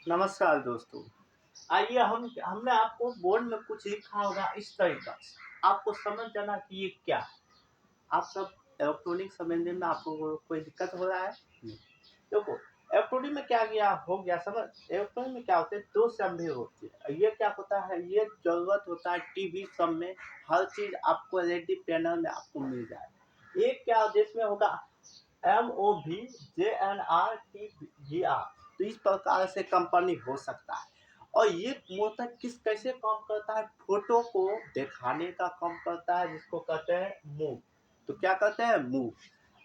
नमस्कार दोस्तों। आइए हमने आपको बोर्ड में कुछ लिखा होगा इस तरीका से, आपको समझ जाना कि ये क्या है। आप सब इलेक्ट्रॉनिक समझने में आपको कोई दिक्कत हो रहा है? नहीं। देखो, इलेक्ट्रॉनिक में क्या गया हो गया समझ। इलेक्ट्रॉनिक में क्या होते हैं, 2 स्तंभें होती है। ये क्या होता है, ये ज़रूरत होता है टीवी सब में, हर चीज़ आपको एलईडी पैनल में आपको मिल जाए। एक क्या जिसमें होगा MOV JNRTVR, तो इस प्रकार से कंपनी हो सकता है। और ये मोटर कैसे काम करता है, फोटो को दिखाने का काम करता है, जिसको कहते हैं मूव। तो क्या कहते हैं, मूव।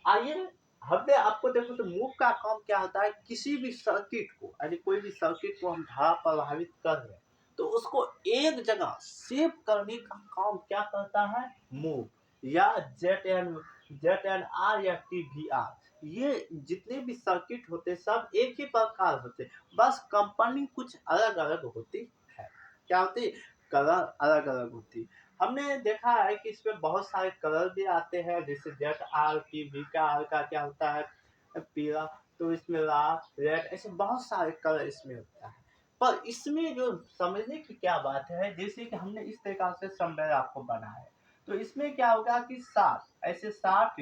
आइए हमने आपको देखो तो मूव का काम क्या होता है, किसी भी सर्किट को यानी कोई भी सर्किट को हम धारा प्रभावित कर रहे हैं तो उसको एक जगह सेव करने का काम क्या करता है, मूव या ZNR या TVR। ये जितने भी सर्किट होते सब एक ही प्रकार होते, बस कंपनी कुछ अलग अलग होती है। क्या होती, कलर अलग अलग होती। हमने देखा है कि इसमें बहुत सारे कलर भी आते हैं, जैसे ZRTV का क्या होता है, पीला, तो इसमें लाल, रेड, ऐसे बहुत सारे कलर इसमें होता है। पर इसमें जो समझने की क्या बात है, जैसे कि हमने इस तरीका से समझ आपको बनाया है, तो इसमें क्या होगा कि 7 ऐसे 7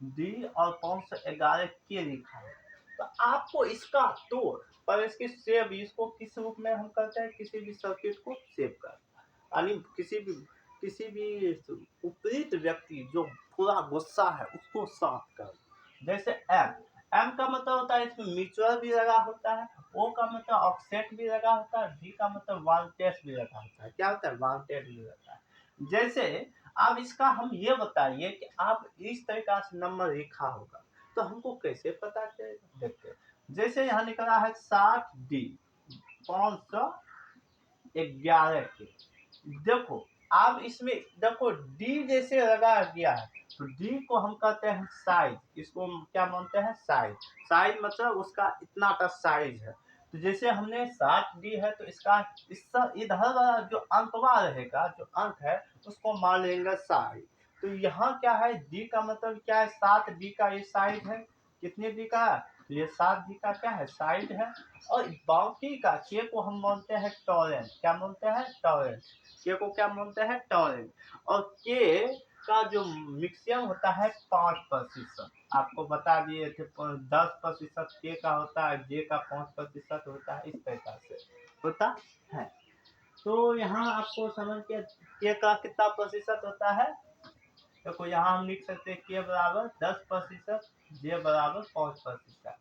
डी और 511 के लिखा है। तो आपको इसका तोड़ पर इसकी सेव, इसको किस रूप में हम करते हैं, किसी भी सर्किट को सेव कर, यानी किसी भी उपरीत व्यक्ति जो पूरा गुस्सा है उसको शांत कर। जैसे एम का मतलब होता है इसमें म्यूचुअल भी लगा होता है, ओ का मतलब ऑफसेट भी लगा होता है, वी का मतलब वाल्टेज भी लगा होता है। क्या होता है, वाल्टेज भी लगता है। जैसे अब इसका हम ये बताइए कि आप इस तरीका से नंबर लिखा होगा तो हमको कैसे पता चलेगा, देखते हैं। जैसे यहाँ निकला है 60D 511 के। देखो अब इसमें देखो डी जैसे लगा गया है, तो डी को हम कहते हैं साइज, इसको हम क्या मानते हैं, साइज। साइज मतलब उसका इतना का साइज है। तो जैसे हमने 60D है तो इसका इधर वाला जो अंकवा रहेगा, जो अंक है उसको मान लेंगे साइज। तो यहाँ क्या है, डी का मतलब क्या है, 7D का ये साइज है। कितने डी का, तो ये 7D का क्या है, साइज है। और बाकी का के को हम मानते हैं टॉरेंट। क्या मानते हैं, टॉरेंट। के को क्या मानते हैं, टॉरेंट। और के का जो मिक्सियम होता है 5%। आपको बता दिए थे 10% के का होता है, जे का 5% होता है, इस प्रकार से होता है। तो यहाँ आपको समझ के का कितना प्रतिशत होता है, देखो यहाँ हम लिख सकते हैं के बराबर 10%, जे बराबर 5%।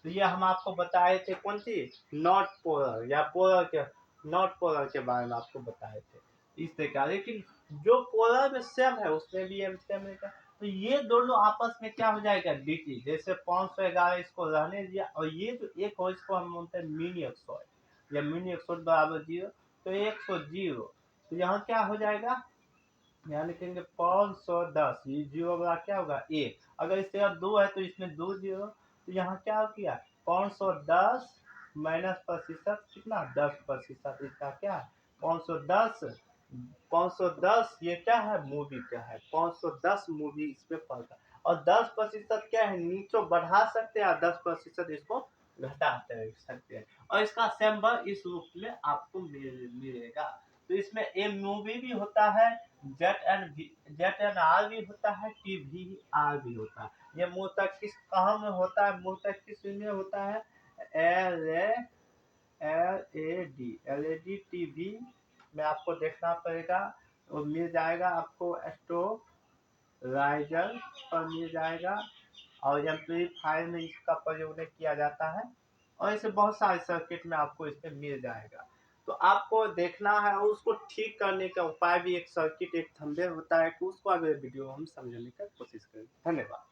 तो ये हम आपको बताए थे कौन सी, नॉट पोलर या पोलर के, नॉट पोलर के बारे में आपको बताए थे इस तरीका। लेकिन जो पोलर में सेम है उसमें भी एम सेम है। तो ये दोनों आपस में क्या हो जाएगा, डीटी। जैसे 511 इसको रहने दिया, और ये जो एक हो इसको हम बोलते हैं मिनी 100 या मिनी 100 बराबर 0, तो 100। तो यहाँ क्या हो जाएगा, यहाँ लिखेंगे 510, ये जीरो वाला क्या होगा, एक। अगर इससे अब 2 है तो इसमें 2 जीरो, तो यहाँ क्या किया, 510 माइनस प्रतिशत कितना, 10%। इसका क्या है 510, 510 ये क्या है, मूवी क्या है, 510 मूवी इसमें पड़ता है। और 10% क्या है, नीचे बढ़ा सकते हैं, और 10% इसको घटा सकते हैं। और इसका सिंबल इस रूप में आपको मिलेगा। तो इसमें एम मूवी भी होता है, ZNR भी होता है, TVR भी होता है। ये मूलतः किस कहाँ में होता है, मूलतः किस में होता है, LED टीवी में आपको देखना पड़ेगा, वो मिल जाएगा आपको, स्टोराइजर पर मिल जाएगा। और एम्पलीफायर में इसका प्रयोग नहीं किया जाता है, और ऐसे बहुत सारे सर्किट में आपको इसमें मिल जाएगा। तो आपको देखना है, और उसको ठीक करने का उपाय भी, एक सर्किट एक थंबे होता है, कि उसको अगले वीडियो हम समझने की कोशिश करें। धन्यवाद।